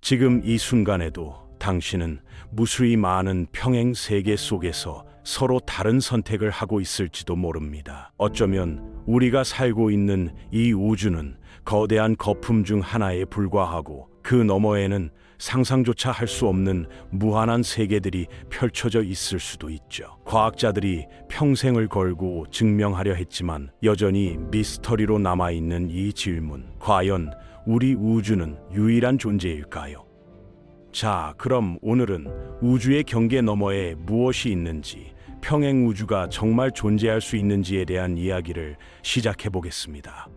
지금 이 순간에도 당신은 무수히 많은 평행 세계 속에서 서로 다른 선택을 하고 있을지도 모릅니다. 어쩌면 우리가 살고 있는 이 우주는 거대한 거품 중 하나에 불과하고 그 너머에는 상상조차 할 수 없는 무한한 세계들이 펼쳐져 있을 수도 있죠. 과학자들이 평생을 걸고 증명하려 했지만 여전히 미스터리로 남아있는 이 질문, 과연 우리 우주는 유일한 존재일까요? 자, 그럼 오늘은 우주의 경계 너머에 무엇이 있는지, 평행 우주가 정말 존재할 수 있는지에 대한 이야기를 시작해 보겠습니다.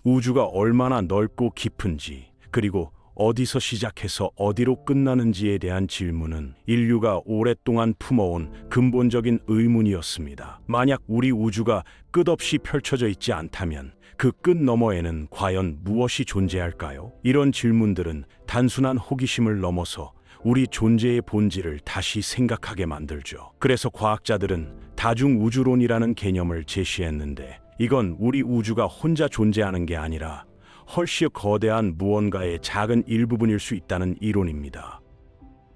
우주가 얼마나 넓고 깊은지, 그리고 어디서 시작해서 어디로 끝나는지에 대한 질문은 인류가 오랫동안 품어온 근본적인 의문이었습니다. 만약 우리 우주가 끝없이 펼쳐져 있지 않다면 그 끝 너머에는 과연 무엇이 존재할까요? 이런 질문들은 단순한 호기심을 넘어서 우리 존재의 본질을 다시 생각하게 만들죠. 그래서 과학자들은 다중우주론이라는 개념을 제시했는데, 이건 우리 우주가 혼자 존재하는 게 아니라 훨씬 거대한 무언가의 작은 일부분일 수 있다는 이론입니다.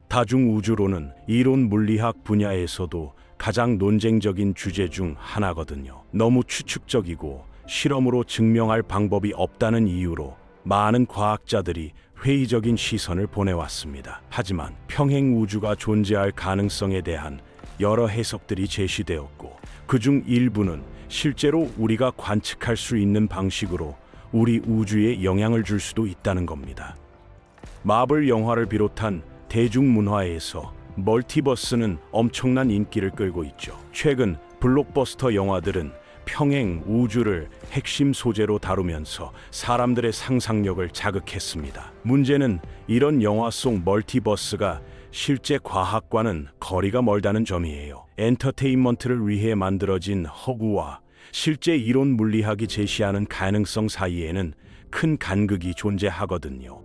다중우주론은 이론 물리학 분야에서도 가장 논쟁적인 주제 중 하나거든요. 너무 추측적이고 실험으로 증명할 방법이 없다는 이유로 많은 과학자들이 회의적인 시선을 보내왔습니다. 하지만 평행 우주가 존재할 가능성에 대한 여러 해석들이 제시되었고, 그중 일부는 실제로 우리가 관측할 수 있는 방식으로 우리 우주에 영향을 줄 수도 있다는 겁니다. 마블 영화를 비롯한 대중문화에서 멀티버스는 엄청난 인기를 끌고 있죠. 최근 블록버스터 영화들은 평행 우주를 핵심 소재로 다루면서 사람들의 상상력을 자극했습니다. 문제는 이런 영화 속 멀티버스가 실제 과학과는 거리가 멀다는 점이에요. 엔터테인먼트를 위해 만들어진 허구와 실제 이론 물리학이 제시하는 가능성 사이에는 큰 간극이 존재하거든요.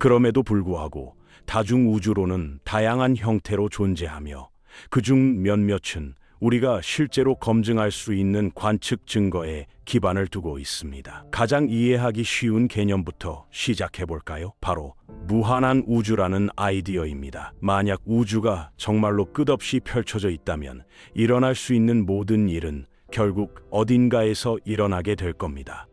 그럼에도 불구하고 다중우주론은 다양한 형태로 존재하며, 그중 몇몇은 우리가 실제로 검증할 수 있는 관측 증거에 기반을 두고 있습니다. 가장 이해하기 쉬운 개념부터 시작해 볼까요? 바로 무한한 우주라는 아이디어입니다. 만약 우주가 정말로 끝없이 펼쳐져 있다면 일어날 수 있는 모든 일은 결국 어딘가에서 일어나게 될 겁니다.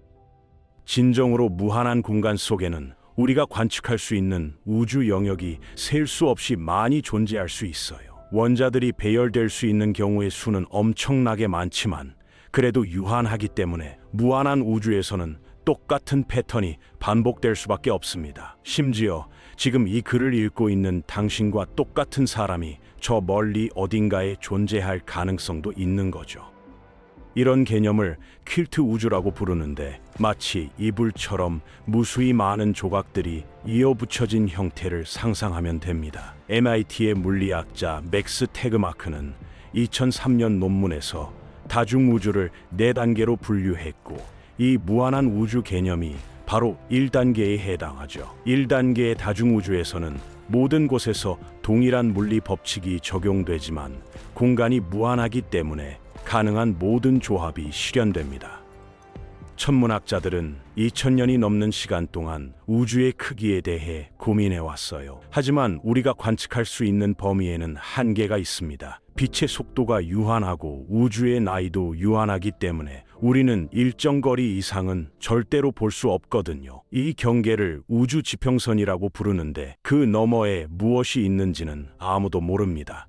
진정으로 무한한 공간 속에는 우리가 관측할 수 있는 우주 영역이 셀 수 없이 많이 존재할 수 있어요. 원자들이 배열될 수 있는 경우의 수는 엄청나게 많지만, 그래도 유한하기 때문에 무한한 우주에서는 똑같은 패턴이 반복될 수밖에 없습니다. 심지어 지금 이 글을 읽고 있는 당신과 똑같은 사람이 저 멀리 어딘가에 존재할 가능성도 있는 거죠. 이런 개념을 퀼트 우주라고 부르는데, 마치 이불처럼 무수히 많은 조각들이 이어붙여진 형태를 상상하면 됩니다. MIT의 물리학자 맥스 태그마크는 2003년 논문에서 다중우주를 4단계로 분류했고, 이 무한한 우주 개념이 바로 1단계에 해당하죠. 1단계의 다중우주에서는 모든 곳에서 동일한 물리 법칙이 적용되지만, 공간이 무한하기 때문에 가능한 모든 조합이 실현됩니다. 천문학자들은 2000년이 넘는 시간 동안 우주의 크기에 대해 고민해 왔어요. 하지만 우리가 관측할 수 있는 범위에는 한계가 있습니다. 빛의 속도가 유한하고 우주의 나이도 유한하기 때문에 우리는 일정 거리 이상은 절대로 볼 수 없거든요. 이 경계를 우주 지평선이라고 부르는데, 그 너머에 무엇이 있는지는 아무도 모릅니다.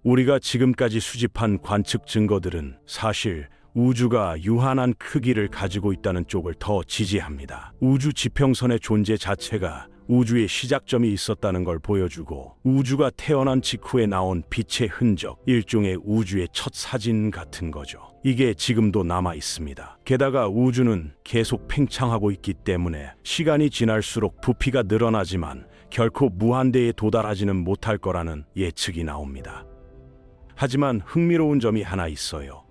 우리가 지금까지 수집한 관측 증거들은 사실 우주가 유한한 크기를 가지고 있다는 쪽을 더 지지합니다. 우주 지평선의 존재 자체가 우주의 시작점이 있었다는 걸 보여주고, 우주가 태어난 직후에 나온 빛의 흔적, 일종의 우주의 첫 사진 같은 거죠. 이게 지금도 남아 있습니다. 게다가 우주는 계속 팽창하고 있기 때문에 시간이 지날수록 부피가 늘어나지만 결코 무한대에 도달하지는 못할 거라는 예측이 나옵니다. 하지만 흥미로운 점이 하나 있어요.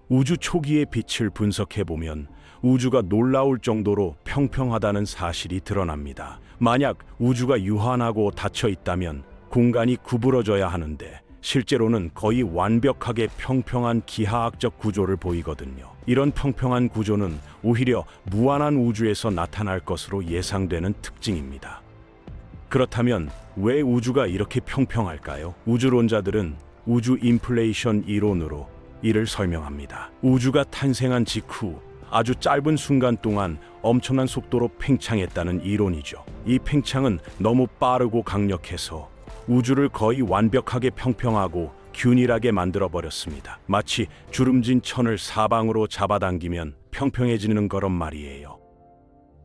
우주 초기의 빛을 분석해보면 우주가 놀라울 정도로 평평하다는 사실이 드러납니다. 만약 우주가 유한하고 닫혀 있다면 공간이 구부러져야 하는데, 실제로는 거의 완벽하게 평평한 기하학적 구조를 보이거든요. 이런 평평한 구조는 오히려 무한한 우주에서 나타날 것으로 예상되는 특징입니다. 그렇다면 왜 우주가 이렇게 평평할까요? 우주론자들은 우주 인플레이션 이론으로 이를 설명합니다. 우주가 탄생한 직후 아주 짧은 순간 동안 엄청난 속도로 팽창했다는 이론이죠. 이 팽창은 너무 빠르고 강력해서 우주를 거의 완벽하게 평평하고 균일하게 만들어버렸습니다. 마치 주름진 천을 사방으로 잡아당기면 평평해지는 거란 말이에요.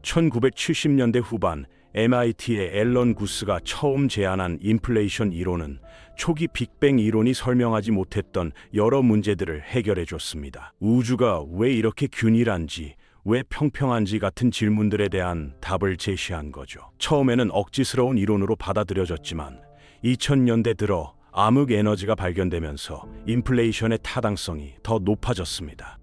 1970년대 후반 MIT의 앨런 구스가 처음 제안한 인플레이션 이론은 초기 빅뱅 이론이 설명하지 못했던 여러 문제들을 해결해 줬습니다. 우주가 왜 이렇게 균일한지, 왜 평평한지 같은 질문들에 대한 답을 제시한 거죠. 처음에는 억지스러운 이론으로 받아들여졌지만 2000년대 들어 암흑 에너지가 발견되면서 인플레이션의 타당성이 더 높아졌습니다.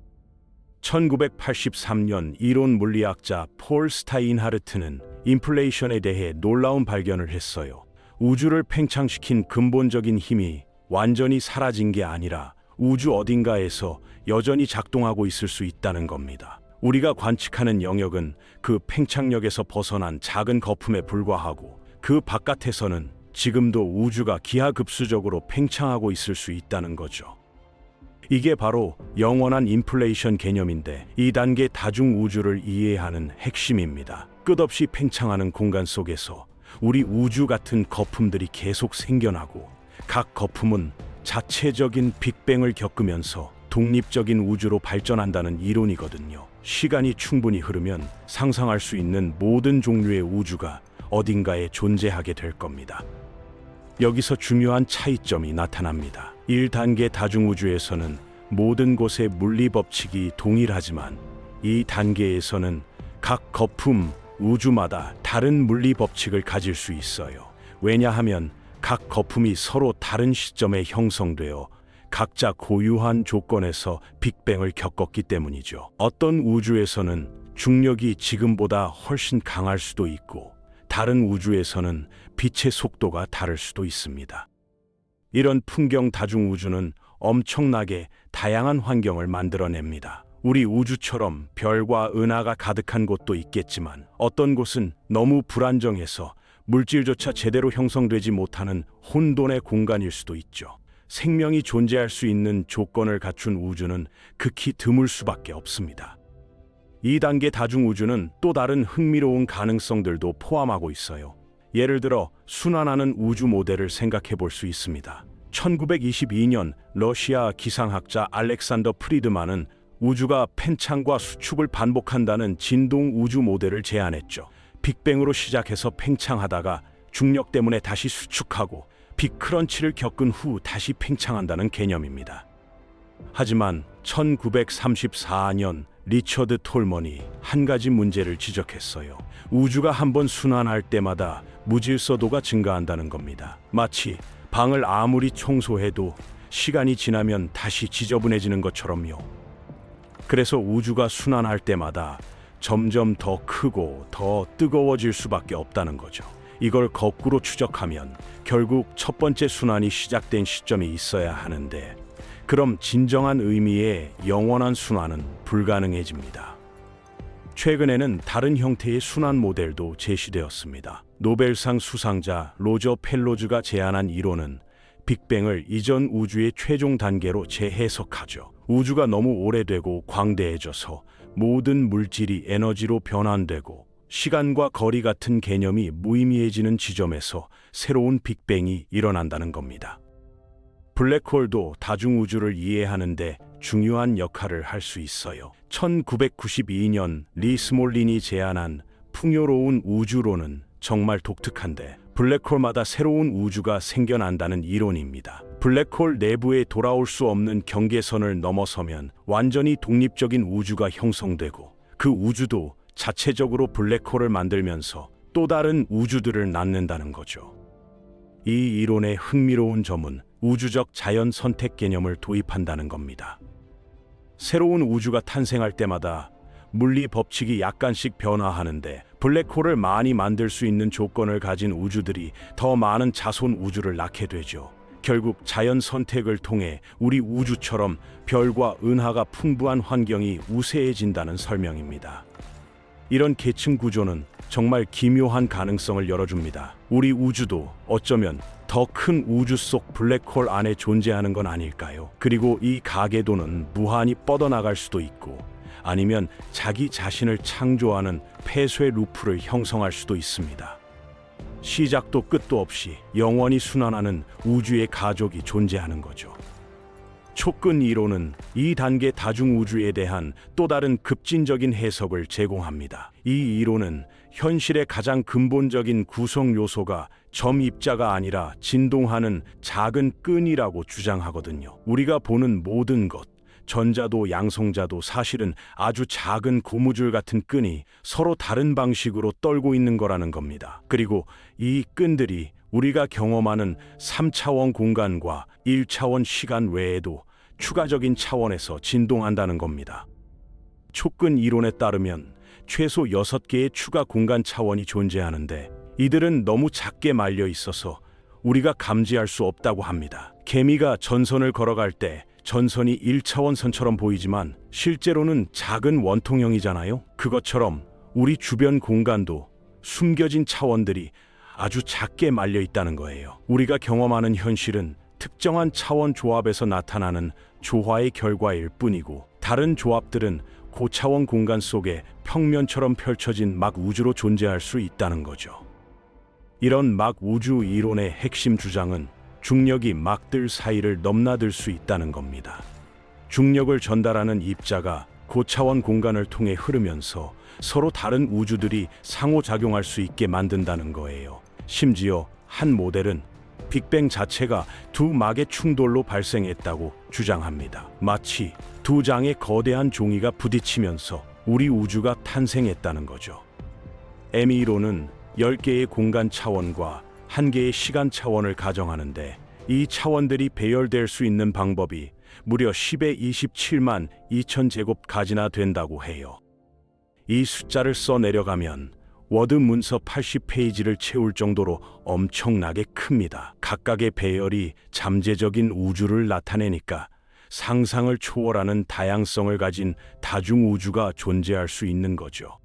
1983년 이론 물리학자 폴 스타인하르트는 인플레이션에 대해 놀라운 발견을 했어요. 우주를 팽창시킨 근본적인 힘이 완전히 사라진 게 아니라 우주 어딘가에서 여전히 작동하고 있을 수 있다는 겁니다. 우리가 관측하는 영역은 그 팽창력에서 벗어난 작은 거품에 불과하고 그 바깥에서는 지금도 우주가 기하급수적으로 팽창하고 있을 수 있다는 거죠. 이게 바로 영원한 인플레이션 개념인데 2단계 다중우주를 이해하는 핵심입니다. 끝없이 팽창하는 공간 속에서 우리 우주 같은 거품들이 계속 생겨나고 각 거품은 자체적인 빅뱅을 겪으면서 독립적인 우주로 발전한다는 이론이거든요. 시간이 충분히 흐르면 상상할 수 있는 모든 종류의 우주가 어딘가에 존재하게 될 겁니다. 여기서 중요한 차이점이 나타납니다. 1단계 다중우주에서는 모든 곳의 물리법칙이 동일하지만 2단계에서는 각 거품, 우주마다 다른 물리법칙을 가질 수 있어요. 왜냐하면 각 거품이 서로 다른 시점에 형성되어 각자 고유한 조건에서 빅뱅을 겪었기 때문이죠. 어떤 우주에서는 중력이 지금보다 훨씬 강할 수도 있고 다른 우주에서는 빛의 속도가 다를 수도 있습니다. 이런 풍경 다중우주는 엄청나게 다양한 환경을 만들어냅니다. 우리 우주처럼 별과 은하가 가득한 곳도 있겠지만 어떤 곳은 너무 불안정해서 물질조차 제대로 형성되지 못하는 혼돈의 공간일 수도 있죠. 생명이 존재할 수 있는 조건을 갖춘 우주는 극히 드물 수밖에 없습니다. 2단계 다중우주는 또 다른 흥미로운 가능성들도 포함하고 있어요. 예를 들어 순환하는 우주 모델을 생각해 볼 수 있습니다. 1922년 러시아 기상학자 알렉산더 프리드만은 우주가 팽창과 수축을 반복한다는 진동 우주 모델을 제안했죠. 빅뱅으로 시작해서 팽창하다가 중력 때문에 다시 수축하고 빅크런치를 겪은 후 다시 팽창한다는 개념입니다. 하지만 1934년 리처드 톨먼이 한 가지 문제를 지적했어요. 우주가 한번 순환할 때마다 무질서도가 증가한다는 겁니다. 마치 방을 아무리 청소해도 시간이 지나면 다시 지저분해지는 것처럼요. 그래서 우주가 순환할 때마다 점점 더 크고 더 뜨거워질 수밖에 없다는 거죠. 이걸 거꾸로 추적하면 결국 첫 번째 순환이 시작된 시점이 있어야 하는데 그럼 진정한 의미의 영원한 순환은 불가능해집니다. 최근에는 다른 형태의 순환 모델도 제시되었습니다. 노벨상 수상자 로저 펠로즈가 제안한 이론은 빅뱅을 이전 우주의 최종 단계로 재해석하죠. 우주가 너무 오래되고 광대해져서 모든 물질이 에너지로 변환되고 시간과 거리 같은 개념이 무의미해지는 지점에서 새로운 빅뱅이 일어난다는 겁니다. 블랙홀도 다중우주를 이해하는데 중요한 역할을 할 수 있어요. 1992년 리 스몰린이 제안한 풍요로운 우주론은 정말 독특한데 블랙홀마다 새로운 우주가 생겨난다는 이론입니다. 블랙홀 내부에 돌아올 수 없는 경계선을 넘어서면 완전히 독립적인 우주가 형성되고 그 우주도 자체적으로 블랙홀을 만들면서 또 다른 우주들을 낳는다는 거죠. 이 이론의 흥미로운 점은 우주적 자연 선택 개념을 도입한다는 겁니다. 새로운 우주가 탄생할 때마다 물리 법칙이 약간씩 변화하는데 블랙홀을 많이 만들 수 있는 조건을 가진 우주들이 더 많은 자손 우주를 낳게 되죠. 결국 자연 선택을 통해 우리 우주처럼 별과 은하가 풍부한 환경이 우세해진다는 설명입니다. 이런 계층 구조는 정말 기묘한 가능성을 열어줍니다. 우리 우주도 어쩌면 더 큰 우주 속 블랙홀 안에 존재하는 건 아닐까요? 그리고 이 가계도는 무한히 뻗어나갈 수도 있고, 아니면 자기 자신을 창조하는 폐쇄 루프를 형성할 수도 있습니다. 시작도 끝도 없이 영원히 순환하는 우주의 가족이 존재하는 거죠. 촉근 이론은 2단계 다중우주에 대한 또 다른 급진적인 해석을 제공합니다. 이 이론은 현실의 가장 근본적인 구성 요소가 점 입자가 아니라 진동하는 작은 끈이라고 주장하거든요. 우리가 보는 모든 것, 전자도 양성자도 사실은 아주 작은 고무줄 같은 끈이 서로 다른 방식으로 떨고 있는 거라는 겁니다. 그리고 이 끈들이 우리가 경험하는 3차원 공간과 1차원 시간 외에도 추가적인 차원에서 진동한다는 겁니다. 촉근 이론에 따르면 최소 6개의 추가 공간 차원이 존재하는데, 이들은 너무 작게 말려 있어서 우리가 감지할 수 없다고 합니다. 개미가 전선을 걸어갈 때 전선이 1차원 선처럼 보이지만 실제로는 작은 원통형이잖아요. 그것처럼 우리 주변 공간도 숨겨진 차원들이 아주 작게 말려 있다는 거예요. 우리가 경험하는 현실은 특정한 차원 조합에서 나타나는 조화의 결과일 뿐이고, 다른 조합들은 고차원 공간 속에 평면처럼 펼쳐진 막 우주로 존재할 수 있다는 거죠. 이런 막 우주 이론의 핵심 주장은 중력이 막들 사이를 넘나들 수 있다는 겁니다. 중력을 전달하는 입자가 고차원 공간을 통해 흐르면서 서로 다른 우주들이 상호작용할 수 있게 만든다는 거예요. 심지어 한 모델은 빅뱅 자체가 두 막의 충돌로 발생했다고 주장합니다. 마치 두 장의 거대한 종이가 부딪히면서 우리 우주가 탄생했다는 거죠. M 이론은 10개의 공간 차원과 1개의 시간 차원을 가정하는데, 이 차원들이 배열될 수 있는 방법이 무려 10의 27만 2천 제곱가지나 된다고 해요. 이 숫자를 써 내려가면 워드 문서 80페이지를 채울 정도로 엄청나게 큽니다. 각각의 배열이 잠재적인 우주를 나타내니까 상상을 초월하는 다양성을 가진 다중우주가 존재할 수 있는 거죠.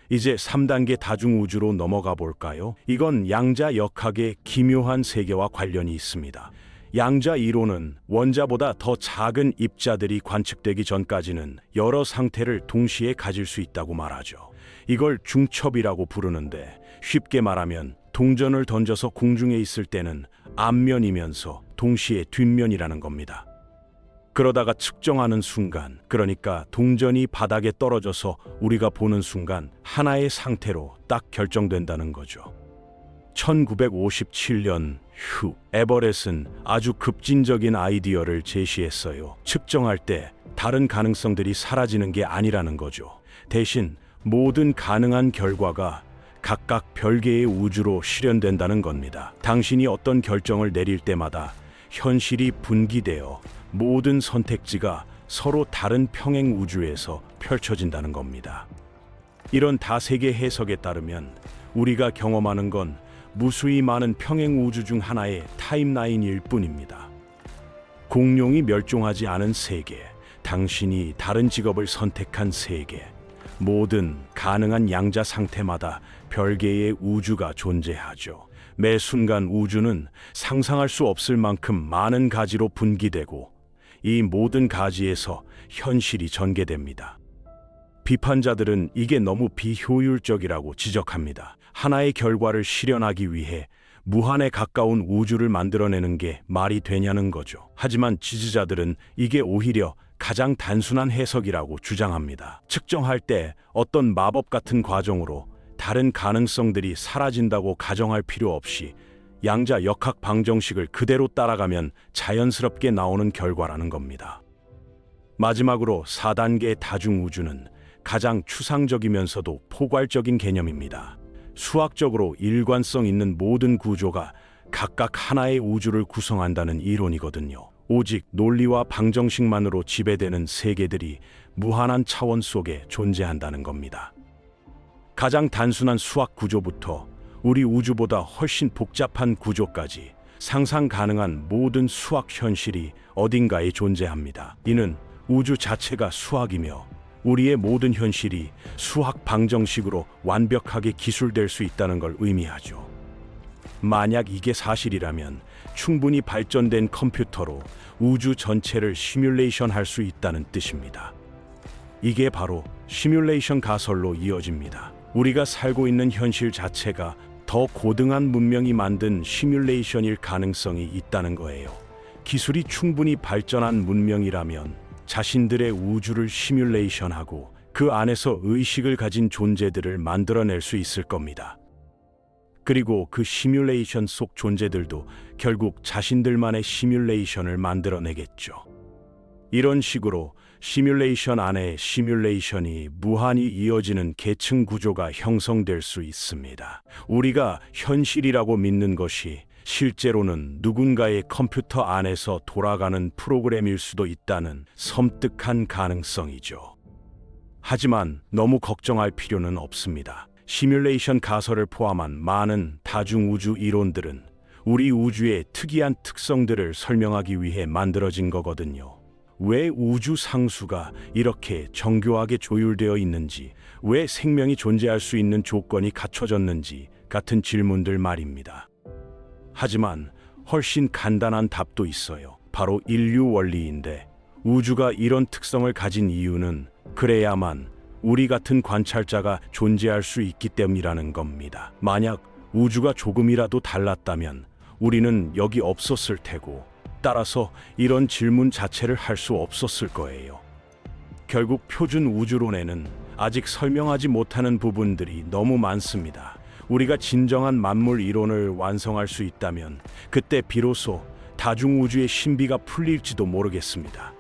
이제 3단계 다중우주로 넘어가 볼까요? 이건 양자 역학의 기묘한 세계와 관련이 있습니다. 양자 이론은 원자보다 더 작은 입자들이 관측되기 전까지는 여러 상태를 동시에 가질 수 있다고 말하죠. 이걸 중첩이라고 부르는데, 쉽게 말하면 동전을 던져서 공중에 있을 때는 앞면이면서 동시에 뒷면이라는 겁니다. 그러다가 측정하는 순간, 그러니까 동전이 바닥에 떨어져서 우리가 보는 순간 하나의 상태로 딱 결정된다는 거죠. 1957년 후 에버렛은 아주 급진적인 아이디어를 제시했어요. 측정할 때 다른 가능성들이 사라지는 게 아니라는 거죠. 대신 모든 가능한 결과가 각각 별개의 우주로 실현된다는 겁니다. 당신이 어떤 결정을 내릴 때마다 현실이 분기되어 모든 선택지가 서로 다른 평행 우주에서 펼쳐진다는 겁니다. 이런 다세계 해석에 따르면 우리가 경험하는 건 무수히 많은 평행 우주 중 하나의 타임라인일 뿐입니다. 공룡이 멸종하지 않은 세계, 당신이 다른 직업을 선택한 세계, 모든 가능한 양자 상태마다 별개의 우주가 존재하죠. 매 순간 우주는 상상할 수 없을 만큼 많은 가지로 분기되고, 이 모든 가지에서 현실이 전개됩니다. 비판자들은 이게 너무 비효율적이라고 지적합니다. 하나의 결과를 실현하기 위해 무한에 가까운 우주를 만들어내는 게 말이 되냐는 거죠. 하지만 지지자들은 이게 오히려 가장 단순한 해석이라고 주장합니다. 측정할 때 어떤 마법 같은 과정으로 다른 가능성들이 사라진다고 가정할 필요 없이 양자 역학 방정식을 그대로 따라가면 자연스럽게 나오는 결과라는 겁니다. 마지막으로 4단계 다중우주는 가장 추상적이면서도 포괄적인 개념입니다. 수학적으로 일관성 있는 모든 구조가 각각 하나의 우주를 구성한다는 이론이거든요. 오직 논리와 방정식만으로 지배되는 세계들이 무한한 차원 속에 존재한다는 겁니다. 가장 단순한 수학 구조부터 우리 우주보다 훨씬 복잡한 구조까지 상상 가능한 모든 수학 현실이 어딘가에 존재합니다. 이는 우주 자체가 수학이며 우리의 모든 현실이 수학 방정식으로 완벽하게 기술될 수 있다는 걸 의미하죠. 만약 이게 사실이라면 충분히 발전된 컴퓨터로 우주 전체를 시뮬레이션 할 수 있다는 뜻입니다. 이게 바로 시뮬레이션 가설로 이어집니다. 우리가 살고 있는 현실 자체가 더 고등한 문명이 만든 시뮬레이션일 가능성이 있다는 거예요. 기술이 충분히 발전한 문명이라면 자신들의 우주를 시뮬레이션하고 그 안에서 의식을 가진 존재들을 만들어낼 수 있을 겁니다. 그리고 그 시뮬레이션 속 존재들도 결국 자신들만의 시뮬레이션을 만들어내겠죠. 이런 식으로 시뮬레이션 안에 시뮬레이션이 무한히 이어지는 계층 구조가 형성될 수 있습니다. 우리가 현실이라고 믿는 것이 실제로는 누군가의 컴퓨터 안에서 돌아가는 프로그램일 수도 있다는 섬뜩한 가능성이죠. 하지만 너무 걱정할 필요는 없습니다. 시뮬레이션 가설을 포함한 많은 다중우주 이론들은 우리 우주의 특이한 특성들을 설명하기 위해 만들어진 거거든요. 왜 우주 상수가 이렇게 정교하게 조율되어 있는지, 왜 생명이 존재할 수 있는 조건이 갖춰졌는지 같은 질문들 말입니다. 하지만 훨씬 간단한 답도 있어요. 바로 인류 원리인데, 우주가 이런 특성을 가진 이유는 그래야만 우리 같은 관찰자가 존재할 수 있기 때문이라는 겁니다. 만약 우주가 조금이라도 달랐다면 우리는 여기 없었을 테고, 따라서 이런 질문 자체를 할 수 없었을 거예요. 결국 표준 우주론에는 아직 설명하지 못하는 부분들이 너무 많습니다. 우리가 진정한 만물 이론을 완성할 수 있다면 그때 비로소 다중우주의 신비가 풀릴지도 모르겠습니다.